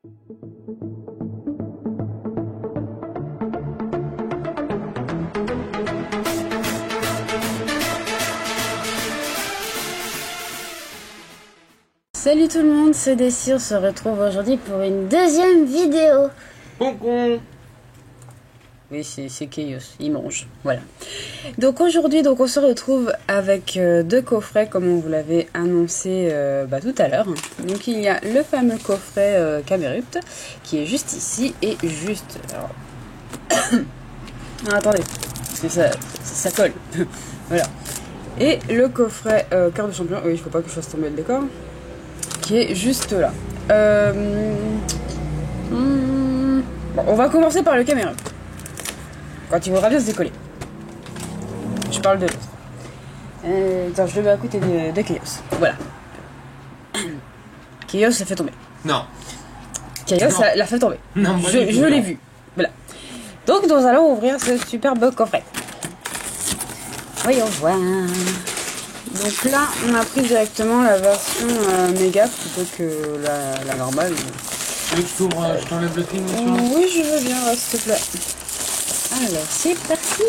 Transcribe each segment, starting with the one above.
Salut tout le monde, c'est Desi, on se retrouve aujourd'hui pour une deuxième vidéo. Concon. Oui, c'est Chaos, il mange, voilà. Donc aujourd'hui, on se retrouve avec deux coffrets comme on vous l'avait annoncé tout à l'heure. Donc il y a le fameux coffret Camerupt qui est juste ici et juste... Alors, ah, attendez, parce que ça colle, voilà. Et le coffret cœur de champion, oui, il faut pas que je fasse tomber le décor, qui est juste là. Bon, on va commencer par le Camerupt. Quand il voudra bien se décoller. Je parle de l'autre. Attends, je le mets à côté de Chaos. Voilà. Chaos l'a fait tomber. Non. Chaos l'a fait tomber. Non, je l'ai vu. Voilà. Donc nous allons ouvrir ce superbe coffret. Voyons voir. Donc là, on a pris directement la version méga plutôt que la normale. Tu veux que je t'enlève le film dessus? Oui, je veux bien, s'il te plaît. Alors, c'est parti.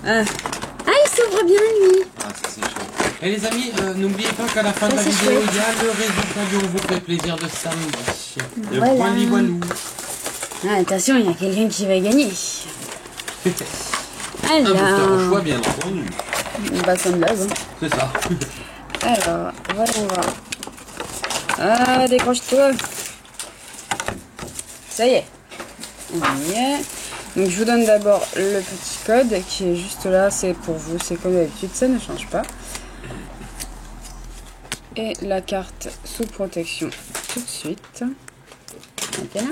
Ah, il s'ouvre bien, lui. Ah, ça c'est chaud. Et les amis, n'oubliez pas qu'à la fin de la vidéo, il y a le résultat du On vous fait plaisir de samedi. Le point Livalou. Ah, attention, il y a quelqu'un qui va gagner. Un booster Alors... au choix, bien entendu. Bassin de lave. C'est ça. Alors, voyons voir. Ah, décroche-toi. Ça y est. On y est. Donc je vous donne d'abord le petit code qui est juste là, c'est pour vous, c'est comme d'habitude, ça ne change pas. Et la carte sous protection tout de suite. Ok là.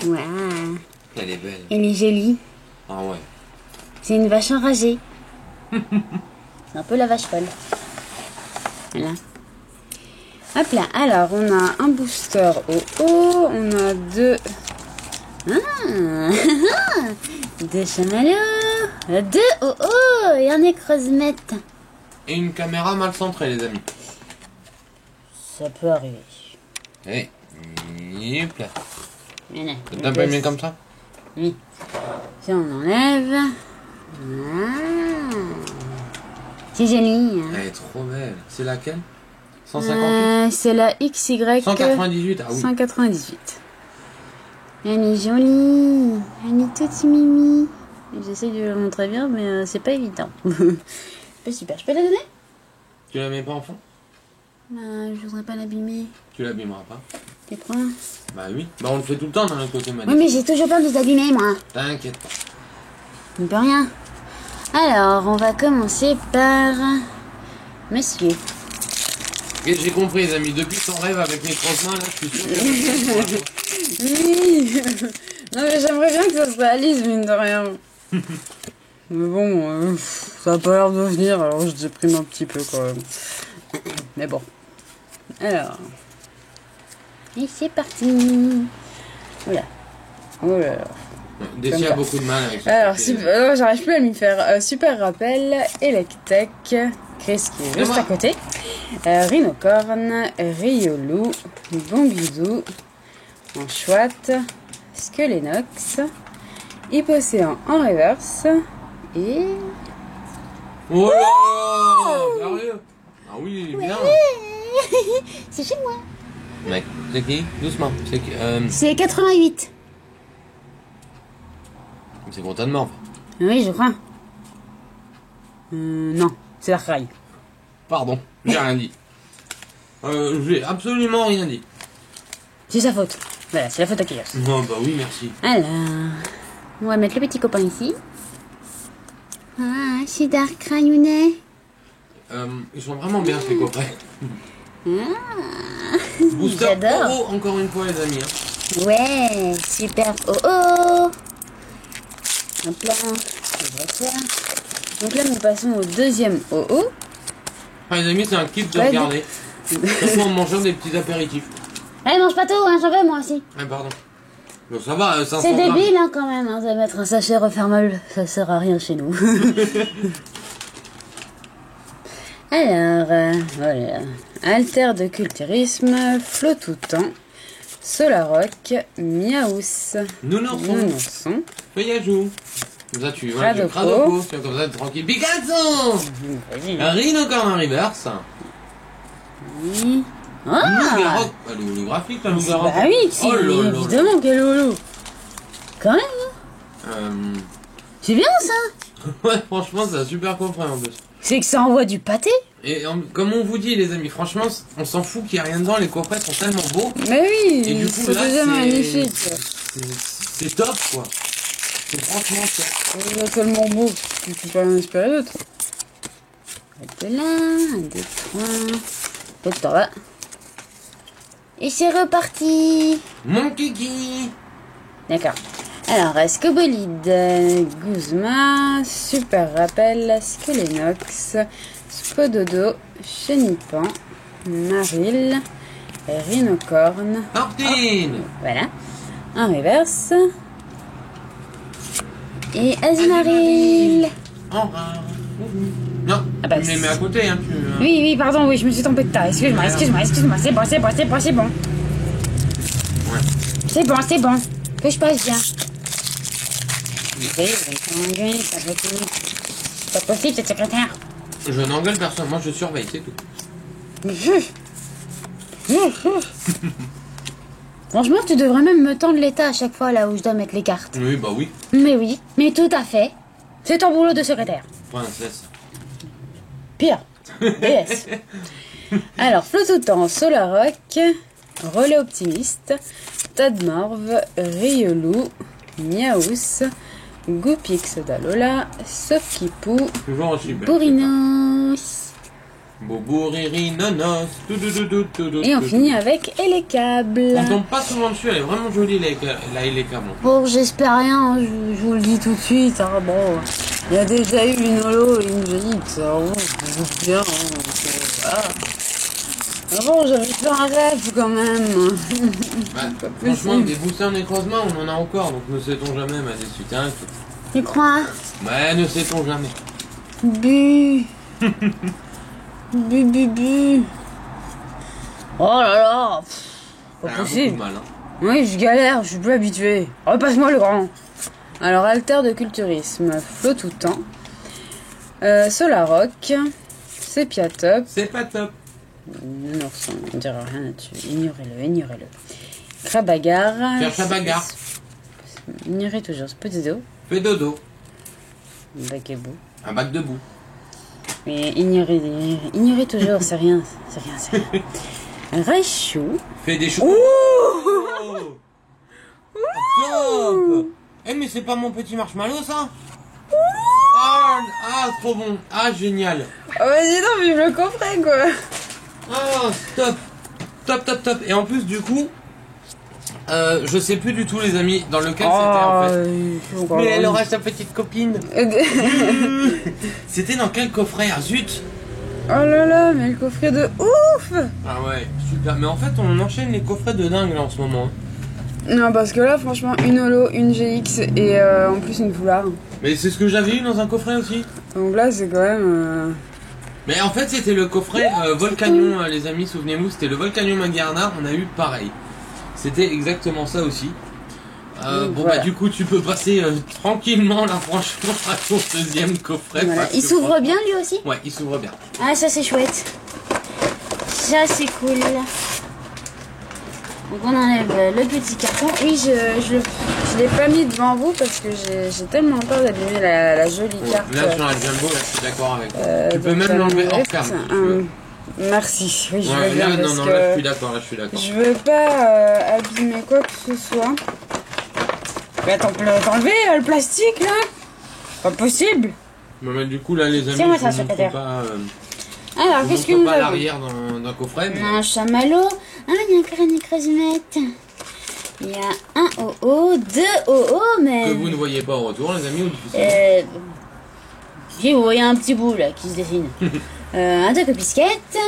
Waouh. Elle est belle. Elle est jolie. Ah ouais. C'est une vache enragée. C'est un peu la vache folle. Voilà. Hop là, alors on a un booster au haut, on a deux... deux chamallows, deux au haut et un écrasmette. Et une caméra mal centrée, les amis. Ça peut arriver. Et hop là. Voilà. T'as pas bien comme ça? Oui. Si on enlève... Ah. C'est joli. Hein. Elle est trop belle. C'est laquelle? 158? C'est la XY 198, ah oui. 198. Elle est jolie. Elle est toute mimi. J'essaie de la montrer bien, mais c'est pas évident. C'est super. Je peux la donner? Tu la mets pas enfant? Je voudrais pas l'abîmer. Tu l'abîmeras pas? Tu crois? Bah oui. Bah on le fait tout le temps dans notre côté manette. Oui, mais j'ai toujours peur de les abîmer, moi. T'inquiète pas. Je ne peux rien. Alors, on va commencer par... Monsieur. Et j'ai compris, les amis. Depuis son rêve avec mes crosse-mains, là, je suis sûr que... Oui. Non, mais j'aimerais bien que ça se réalise, mine de rien. Mais bon, ça a pas l'air de venir, alors je déprime un petit peu quand même. Mais bon. Alors. Et c'est parti. Oula. Oh là là. Desi a beaucoup de mal avec ça. Alors, j'arrive plus à m'y faire. Super rappel, Electek, Chris qui est juste à côté, Rhinocorn, Riolu, Bombidou, Enchouette, Skelenox, Hippocéan en reverse, et... Oh là! Sérieux? Ah oui, bien! C'est chez moi. Mec, c'est qui? Doucement. C'est 88. C'est content de mort. Oui, je crois. Non, c'est la raille. Pardon, j'ai rien dit. J'ai absolument rien dit. C'est sa faute. Voilà, c'est la faute à Chaos. Oh bah oui, merci. Alors, on va mettre le petit copain ici. Ah, c'est Dark Crayonnet. Ils sont vraiment bien ces coffrets. Booster J'adore. oh, encore une fois les amis. Hein. Ouais, super. Oh oh. Hop là, on va faire. Donc là, nous passons au deuxième oh. Ah, les amis, c'est un kiff de regarder. Surtout en mangeant des petits apéritifs. Allez, mange pas tout, hein, j'en veux moi aussi. Ah, pardon. Bon, ça va, 500 c'est grammes. débile hein, quand même, hein, de mettre un sachet refermable, ça sert à rien chez nous. Alors, voilà. Alter de culturisme, flot tout temps, Solaroc, Miaous, Nounourson, Feuillajou. Comme ça, tu vois, Cradopo. Cradopo, tu vois, comme ça, tranquille. Picasso Rhinocorn en reverse. Oui. Loup-garou. Le graphique, là, Loup-garou. Bah oui, c'est évidemment quel lolo. Quand même, hein. C'est bien ça. Ouais, franchement, c'est un super coffret en plus. C'est que ça envoie du pâté. Et comme on vous dit, les amis, franchement, on s'en fout qu'il n'y a rien dedans. Les coffrets sont tellement beaux. Mais oui, Et du coup, c'est là, déjà magnifique. C'est top, quoi. C'est franchement top. C'est tellement beau que tu peux pas en espérer d'autre. Un de là, un de trois. L'autre par là. Et c'est reparti. Mon kiki. D'accord. Alors, Scobolide, Guzma, Super Rappel, Skelenox, Spododo, Chenipan, Maril, Rhinocorn. Martine. Voilà. En reverse. Et Azmaril. En rare. Non, Ah bah, tu me les mets à côté, hein. Oui, oui, pardon, oui, je me suis trompée de tas. Excuse-moi, excuse-moi, excuse-moi. C'est bon, c'est bon, c'est bon, c'est bon. Ouais. C'est bon, c'est bon. Que je passe bien. C'est pas possible, cette secrétaire. Je n'engueule personne, moi je surveille, c'est tout. Franchement, tu devrais même me tendre l'état à chaque fois là où je dois mettre les cartes. Oui, bah oui. Mais oui, mais tout à fait. C'est ton boulot de secrétaire. Princesse. Pire. DS. Alors, Flottoutan, Solaroc, Relais Optimiste, Tadmorve, Riolou, Miaous, Goupix Dalola, Sofkipou, Toujours aussi belle. Bourinos. Bobouriri, nanos, Et on finit avec Elecable. On tombe pas souvent dessus, elle est vraiment jolie la Elecable. Bon, j'espère rien, je vous le dis tout de suite. Hein, bon, il y a déjà eu une holo et une GX, alors bon, je vous doute bien. Hein, donc, voilà. Ah bon, j'avais fait un rêve quand même. Bah, franchement, des boosters Necrozma, on en a encore, donc ne sait-on jamais, ma déçue, t'inquiète. Tu crois? Ouais, ne sait-on jamais. Bu. Bu, bu, bu. Oh là là. Pas Elle a beaucoup de possible. mal, hein. Oui, je galère, je suis plus habitué. Repasse-moi le grand. Alors, Alter de culturisme, Flottoutan, Solaroc, Sépiatop. C'est pas top. Non, on dira rien là-dessus. Ignorez-le, ignorez-le. Crabagarre. Cherche la bagarre. Ignorez toujours ce petit dos. Fais dodo. Bac et bout. Un bac de boue. Mais ignorez toujours, c'est rien, c'est rien, c'est rien. Raichou. Fais des choux. Ouh. Top. Eh mais c'est pas mon petit marshmallow ça. Ah, trop bon. Ah, génial. Oh, vas-y, non, vive le coffret, quoi. Oh, top. Top, top, top. Et en plus, du coup, je sais plus du tout, les amis, dans lequel c'était en fait. Mais elle aura sa petite copine. C'était dans quel coffret? Ah, zut. Oh là là, mais le coffret de ouf. Ah ouais, super. Mais en fait, on enchaîne les coffrets de dingue là en ce moment. Non, parce que là, franchement, une holo, une GX et en plus une foulard. Mais c'est ce que j'avais eu dans un coffret aussi. Donc là, c'est quand même... Mais en fait, c'était le coffret Volcanion, les amis, souvenez-vous, c'était le Volcanion Maguarna, on a eu pareil. C'était exactement ça aussi. Bon, voilà. bah, du coup, tu peux passer tranquillement, là, franchement, à ton deuxième coffret. Voilà. Il s'ouvre bien, lui aussi? Ouais, il s'ouvre bien. Ah, ça, c'est chouette. Ça, c'est cool. Donc, on enlève le petit carton. Oui, je l'ai pas mis devant vous parce que j'ai tellement peur d'abîmer la jolie carte. Là, sur la Jumbo, là, je suis d'accord avec toi. Tu peux même l'enlever hors carte. Merci. Oui, je Ouais, veux bien là, parce non, que là, je suis d'accord, là, je suis d'accord. je veux pas abîmer quoi que ce soit. Mais attends, t'enlever le plastique, là? Pas possible. Mais du coup, là, les amis, Tiens-moi je ça, vous montre secrétaire. pas... Alors, qu'est-ce que nous nous pas avons? l'arrière d'un coffret, mais... Un chamallow. Ah, il y a encore une écrasumette. Il y a un OO, deux OO, mais... Que vous ne voyez pas au retour, les amis, ou difficilement. Si, vous voyez un petit bout, là, qui se dessine. Un deux copisquettes.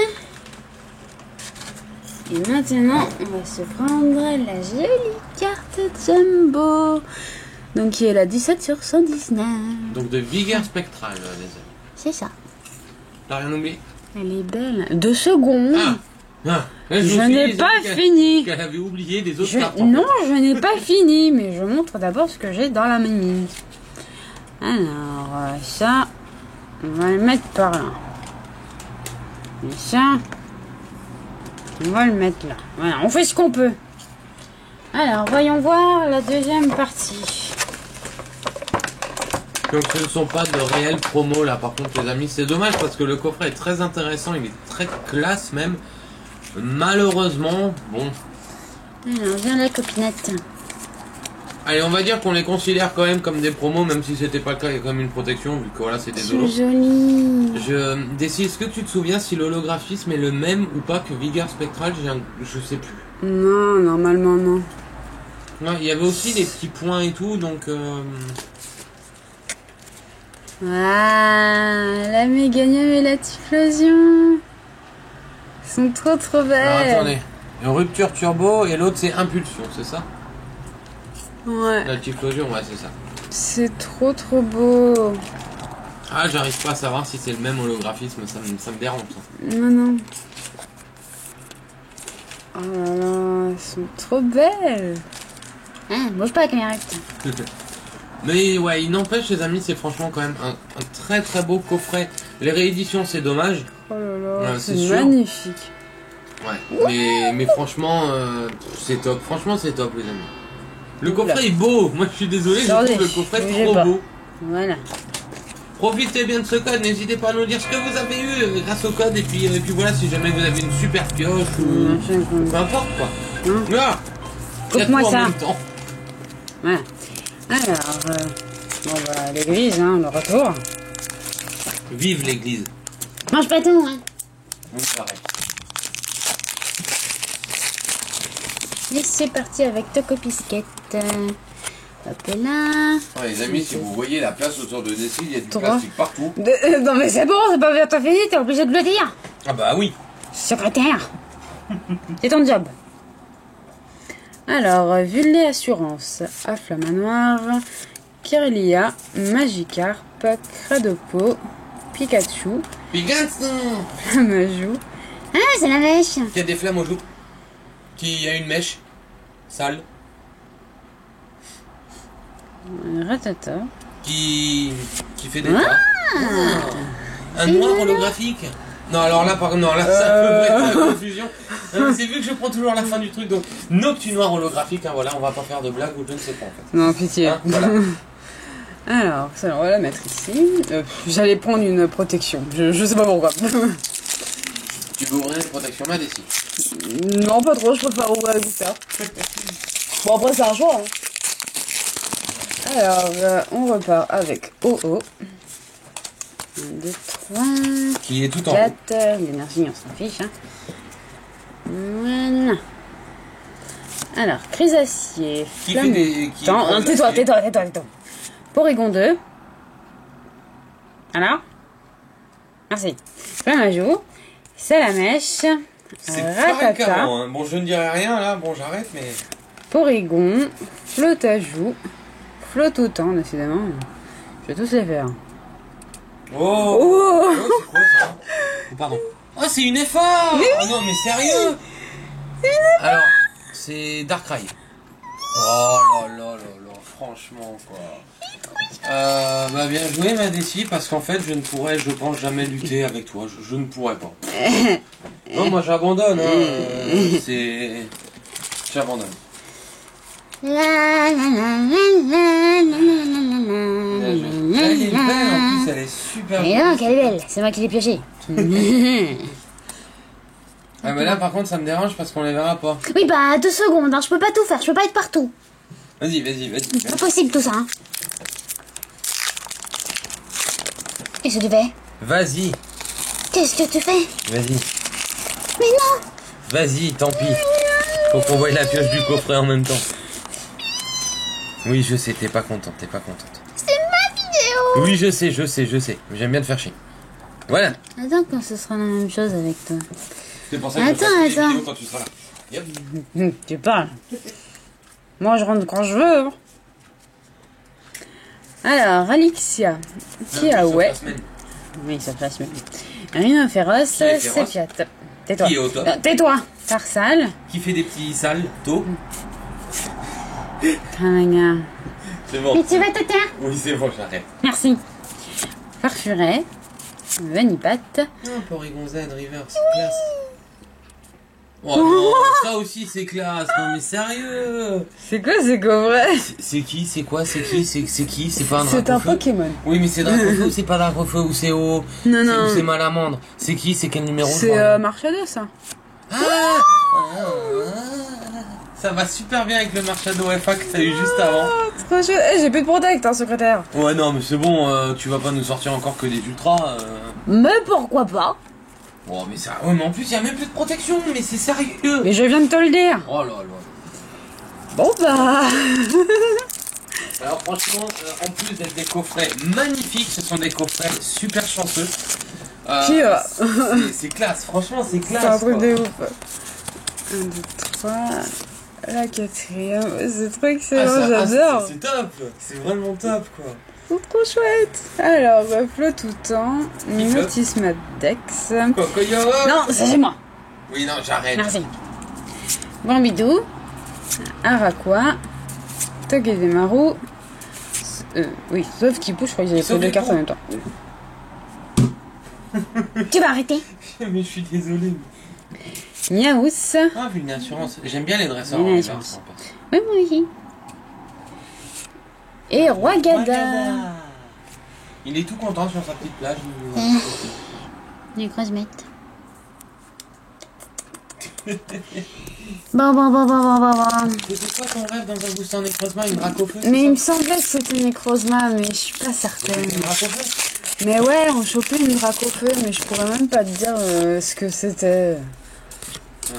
Et maintenant, on va se prendre la jolie carte Jumbo. Donc, qui est la 17 sur 119. Donc de vigueur spectrale, les amis. C'est ça. T'as rien oublié? Elle est belle. 2 secondes. Ah, Ah, là, Je n'ai pas fini. Qu'elle avait oublié des autres cartes. Non, je n'ai pas fini, mais je montre d'abord ce que j'ai dans la mine. Alors, ça, on va le mettre par là. Et ça, on va le mettre là. Voilà, on fait ce qu'on peut. Alors, voyons voir la deuxième partie. Donc ce ne sont pas de réels promos là par contre les amis, c'est dommage parce que le coffret est très intéressant, il est très classe même. Malheureusement, bon. Alors, viens la copinette. Allez, on va dire qu'on les considère quand même comme des promos, même si c'était pas le cas, il y a quand même une protection, vu que voilà, c'est des holos. C'est joli. Décide, est-ce que tu te souviens si l'holographisme est le même ou pas que Vigueur Spectral? Je sais plus. Non, normalement non. Ouais, il y avait aussi des petits points et tout, donc... Ah, la méganium et la Typhlosion. Ils sont trop Alors, belles. attendez, une rupture turbo et l'autre c'est impulsion, c'est ça? Ouais. La Typhlosion, ouais, c'est ça. C'est trop beau. Ah, j'arrive pas à savoir si c'est le même holographisme, ça me dérange. Ça. Non, non. Oh là là, elles sont trop belles. Hein, bouge pas la caméra, putain. Mais ouais, il n'empêche les amis, c'est franchement quand même un très beau coffret. Les rééditions, c'est dommage. Oh là là, c'est c'est sûr. magnifique. Ouais, mais franchement, c'est top. Franchement, c'est top les amis. Le coffret est beau. Moi, je suis désolé, je trouve le coffret trop beau. Voilà. Profitez bien de ce code, n'hésitez pas à nous dire ce que vous avez eu grâce au code et puis voilà, si jamais vous avez une super pioche ou peu importe quoi. Là, coupe-moi ça. En même temps. Voilà. Alors, bon bah l'église, hein, le retour. Vive l'église. Mange pas tout, hein. Oui, pareil. Et c'est parti avec Tocopisquette. Hop là. Ouais, les amis, si vous voyez la place autour de Nessie, il y a du plastique partout. Non mais c'est bon, c'est pas bientôt fini, t'es obligé de le dire. Ah bah oui. Secrétaire. C'est ton job. Alors, Vulné Assurance, Afflamanoir, Kirlia, Magikarp, Cradopo, Pikachu, Flammajou. Ah, c'est la mèche. Qui a des flammes aux joues. Qui a une mèche sale. Ratata. Qui fait des tas. Un noir holographique. Non, alors là, non, là, ça peut prêter à la confusion. C'est vu que je prends toujours la fin du truc, donc Noctu noir holographique, hein, voilà, on va pas faire de blague ou je ne sais pas en fait. Non, pitié. Hein, voilà. Alors, ça, on va la mettre ici. J'allais prendre une protection, je sais pas pourquoi. Tu veux ouvrir une protection MAD ici? Non, pas trop, je préfère ouvrir avec ça. Bon, après, c'est un choix. Hein. Alors, on repart avec OO. 1, 2, 3. Qui est tout en 4. L'énergie, on s'en fiche. Hein. Voilà. Alors, Chrysacier. Qui fait des. Qui Attends, tais-toi. Porygon 2. Alors merci. Flammajou. Salamèche. Ratata. Hein. Bon, je ne dirai rien là, bon, j'arrête, mais. Porygon. Flotajou. Flottoutan, décidément. Je vais tous les faire. Oh, c'est quoi ça? Pardon. Oh, c'est une FA. Oh non, mais sérieux. Alors, c'est Darkrai. Oh là, franchement quoi. Bah bien joué ma Desi, parce qu'en fait je ne pourrais, je pense, jamais lutter avec toi. Je ne pourrais pas. Non, moi j'abandonne. Hein. J'abandonne. Elle est belle en plus, elle est super belle. Et non, qu'elle est belle, c'est moi qui l'ai pioché. Ah bah là par contre ça me dérange parce qu'on les verra pas. Oui bah 2 secondes, hein, je peux pas tout faire, je peux pas être partout. Vas-y. C'est pas possible tout ça. Hein. Qu'est-ce que tu fais? Vas-y. Qu'est-ce que tu fais? Vas-y. Mais non. Vas-y, tant pis. Faut qu'on voie la pioche du coffret en même temps. Oui, je sais, t'es pas contente. C'est ma vidéo. Oui, je sais. J'aime bien te faire chier. Voilà. Attends quand ce sera la même chose avec toi. C'est pour ça que je fasse des vidéos quand tu seras là. Yep. Tu parles. Moi je rentre quand je veux. Hein. Alors, Alixia. Qui a ouais. Oui, ça passe même. Rhinophéros, Sépiate. tais-toi. Qui est au top. Tais-toi. Tarsal. Qui fait des petits saltos. Tamaga. C'est bon. Mais tu vas te taire. Oui, c'est bon, j'arrête. Merci. Farfuret. Vanipat. Porygon Z, River, c'est classe. Oh non, ça aussi c'est classe. Non mais sérieux. C'est quoi ces coffrets? C'est qui? C'est quoi? C'est qui? C'est qui? C'est pas un C'est un Dracofeu? Pokémon. Oui, mais c'est Dracofeu ou c'est pas Dracofeu ou c'est O? Non, non. Ou c'est Malamandre? C'est qui? C'est quel numéro? C'est Marchado, ça. Ça va super bien avec le Marchado FA que t'as eu juste avant. Trop chouette. Eh, j'ai plus de protect, hein, secrétaire. Ouais, non, mais c'est bon, tu vas pas nous sortir encore que des ultras. Mais pourquoi pas? Oh, mais ça. Oh, mais en plus, y a même plus de protection, mais c'est sérieux. Mais je viens de te le dire. Oh là là. Bon bah. Alors, franchement, en plus d'être des coffrets magnifiques, ce sont des coffrets super chanceux. C'est classe, franchement, c'est classe. C'est un truc quoi. de ouf. 1, 2, 3. La quatrième. C'est trop excellent, j'adore. C'est top, c'est vraiment top quoi. C'est trop chouette. Alors, flot tout temps. Mimétisme Dex. Cocoyo. Non, ça c'est moi. Oui, non, j'arrête. Merci. Bambidou. Araquois. Togedemaru. Oui, sauf qu'il pousse, je crois qu'ils avaient pris deux cartes en même temps. Tu vas arrêter. Mais je suis désolé. Miaous. Ah, vu une assurance. J'aime bien les dresseurs. Une en assurance. hiver, Oui, moi aussi. Et Roigada. Wagada. Il est tout content sur sa petite plage. Les grosses bêtes. Bon. C'était quoi ton rêve dans un booster en nécrosma? Une Dracofeu? Mais il me semblait que c'était Necrozma, mais je suis pas certaine. Une Dracofeu? Mais ouais, on chopait une Dracofeu, mais je pourrais même pas te dire ce que c'était.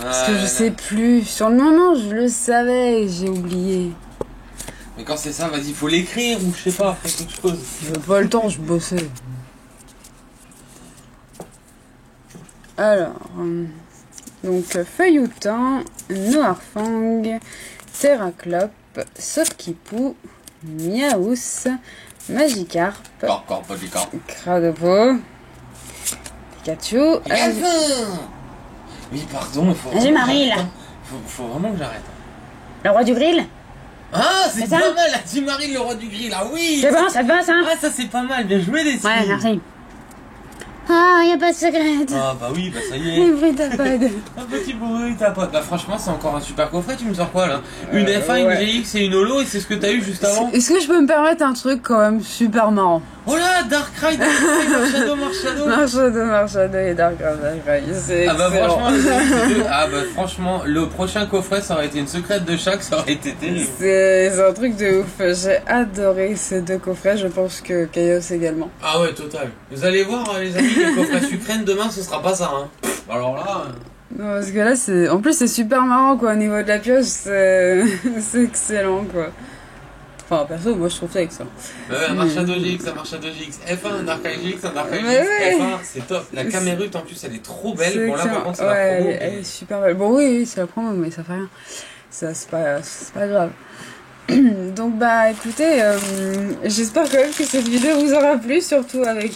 Parce que je sais plus. Sur le moment, je le savais et j'ai oublié. Mais quand c'est ça, vas-y, faut l'écrire ou je sais pas, faire quelque chose. J'avais pas le temps, je bossais. Alors, donc Feuilloutin, Noirfang, Terraclope, Sofkipou, Miaous, Magikarp, Polycarpe. Cradopo, Pikachu, Oui, pardon, il faut. Azumarill. Faut vraiment que j'arrête. Le roi du grill. Ah, c'est C'est ça pas mal, Azumarill, le roi du grill, ah oui! C'est bon, ça te va ça? Ah, ça c'est pas mal, bien joué les Ouais, filles. merci. Ah, y a pas de secret. Ah, bah oui, bah ça y les est. bruits d'apode. Un petit bruit, t'as pas. Bah franchement, c'est encore un super coffret, tu me sors quoi là? Une F1, ouais. une GX et une Holo, et c'est ce que t'as eu juste avant? Est-ce que je peux me permettre un truc quand même super marrant? Oh là, Darkrai, Marshado. Marchado et Darkrai, c'est Ah bah excellent. franchement, les deux- ah bah franchement, le prochain coffret, ça aurait été une secrète de chaque, ça aurait été terrible. C'est un truc de ouf. J'ai adoré ces deux coffrets. Je pense que Chaos également. Ah ouais, total. Vous allez voir, les amis, les coffrets sucrènes demain, ce sera pas ça. Hein. Alors là. Non, parce que là, c'est. En plus, c'est super marrant quoi. Au niveau de la pioche, c'est c'est excellent quoi. Enfin, perso, moi je trouve ça excellent. Un Marshado GX, un Marshado GX, F1, un Darkrai GX, un Darkrai Mais GX, ouais. F1, c'est top. La Camérute en plus, elle est trop belle. C'est Bon là, par excellent. contre, c'est Ouais, la promo. elle est super belle. Bon, oui, c'est la promo, mais ça fait rien. Ça, c'est pas grave. Donc, bah, écoutez, j'espère quand même que cette vidéo vous aura plu, surtout avec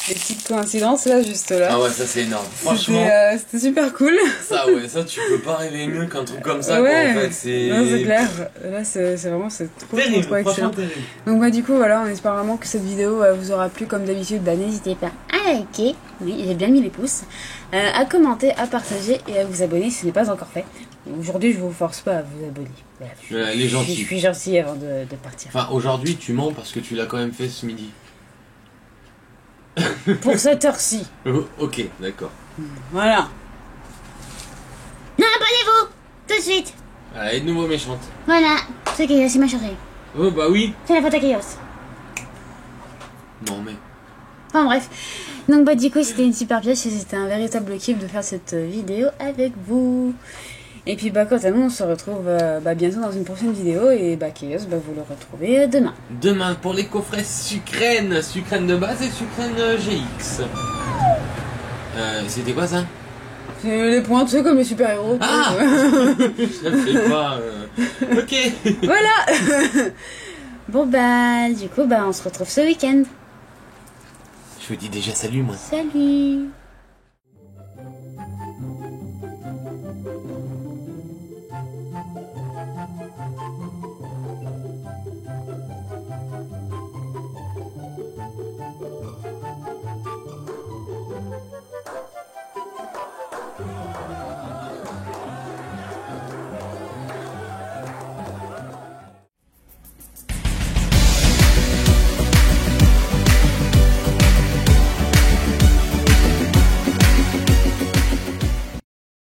les petites coïncidences là, juste là. Ah ouais, ça c'est énorme. Franchement, C'était super cool. ça ouais, ça tu peux pas rêver mieux qu'un truc comme ça. Ouais, quoi, en fait, c'est. non, c'est clair. Là, c'est vraiment, c'est trop Terrible, excellent. franchement terrible. Donc, bah, du coup, voilà, on espère vraiment que cette vidéo vous aura plu. Comme d'habitude, bah, n'hésitez pas à liker. Oui, j'ai bien mis les pouces. À commenter, à partager et à vous abonner si ce n'est pas encore fait. Aujourd'hui, je vous force pas à vous abonner. Voilà, Elle est gentille. je suis gentil avant de partir. Enfin, aujourd'hui, tu mens parce que tu l'as quand même fait ce midi. Pour cette heure-ci. Oh, ok, d'accord. Voilà. Non, abonnez-vous tout de suite. Voilà, et de nouveau méchante. Voilà, c'est Chaos, c'est ma chérie. Oh bah oui. C'est la faute à Chaos. Non mais. Enfin bref. Donc, bah, du coup, c'était une super pièce et c'était un véritable kiff de faire cette vidéo avec vous. Et puis, bah, quant à nous, on se retrouve bientôt dans une prochaine vidéo. Et bah, Chaos, bah, vous le retrouvez demain. Demain pour les coffrets sucrènes de base et sucrènes GX. C'était quoi ça? C'est les points, tu sais, comme les super-héros. Ah je sais pas. Ok. Voilà. Bon bah, du coup, bah on se retrouve ce week-end. Je vous dis déjà salut moi. Salut.